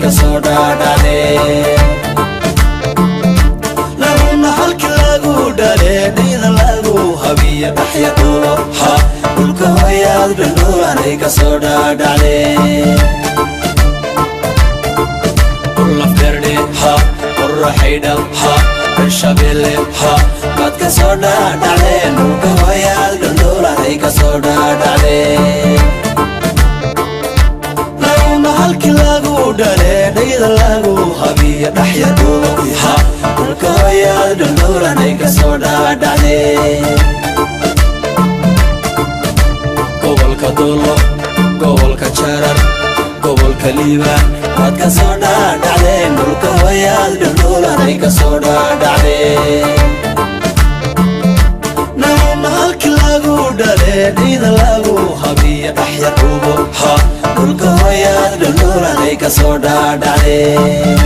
kasoo dhaadhacdeen laguna halkii lagu dhaleedhayda lagu habiya dhaxya dhulo ha dhulka hooyaad dhundhulanay kasoo dhaadhacdeen lafdheerdhe ha qorraxaydhal ha bershabelle ha baad kasoo dhaadhacdeen dhulka hooyaad dhundhulanay kasoo dhaadhacdeen halkii lagu dhaleedhayda lagu habiya dhaxya dhulo ha dhulka hooyaad dhundhulanay kasoo dhaadhacdeen gobolka dulo gobolka jarar gobolka liibaan baad kasoo dhaadhacdeen dhulka hooyaad dhundhulanay kasoo dhaadhacdeen halkii lagu dhaleedhayda lagu habiya dhaxya dhulo ha dhulka hooyaad dhundhulanay kasoo dhaadhacdeen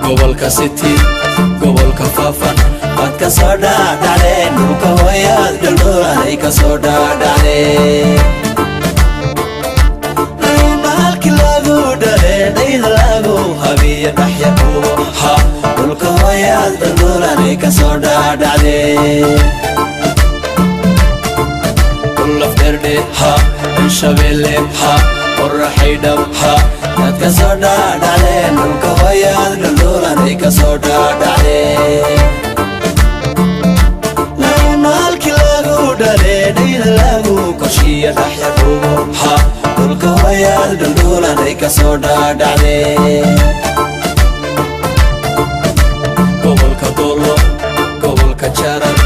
gobolka city gobolka faafan baad kasoo dhaadhacdeen dhulka hooyaad dhundhulanay kasoo dhaadhacdeen halkii lagu dhaleedhayda lagu habiya dhaxya dhulo ha dhulka hooyaad dhundhulanay kasoo dhaadhacdeen lafdheerdhe ha bershabelle ha qorraxaydhal ha baad kasoo dhaadhacdeen dhulka hooyaad dhundhulanay kasoo dhaadhacdeen halkii lagu dhaleedhayda lagu korshiya dhaxya dhulo ha dhulka hooyaad dhundhulanay kasoo dhaadhacdeen gobolka dulo gobolka jarar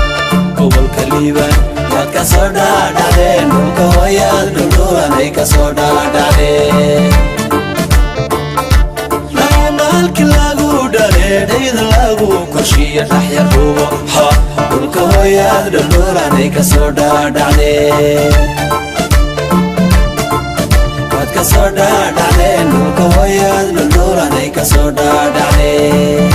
gobolka liibaan baad kasoo dhaadhacdeen dhulka hooyaad dhundhulanay kasoo dhaadhacdeen halkii lagu dhaleedhayda lagu korshiya dhaxya dhulo ha dhulka hooyaad dhundhulanay kasoo dhaadhacdeen baad kasoo dhaadhacdeen dhulka hooyaad dhundhulanay kasoo dhaadhacdeen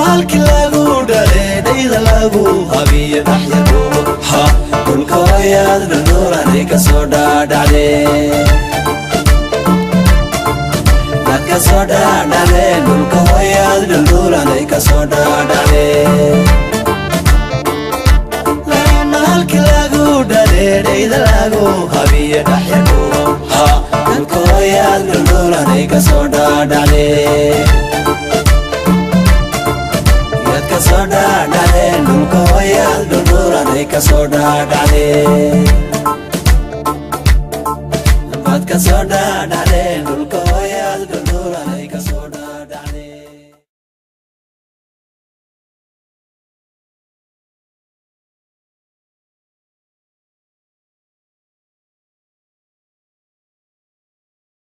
halkii lagu dhaleedhayda lagu habiya dhaxya dhulo ha dhulka hooyaad dhundhulanay kasoo dhaadhacdeen kasoo dhaadhacdeen dhulka hooyaad dhundhulanay kasoo dhaadhacdeen halkii lagu dhaleedhayda lagu habiya dhaxya dhulo ha dhulka hooyaad dhundhulanay kasoo dhaadhacdeen yaad kasoo dhaadhacdeen dhulka hooyaad dhundhulanay kasoo dhaadhacdeen baad kasoo dhaadhacdeen dhulka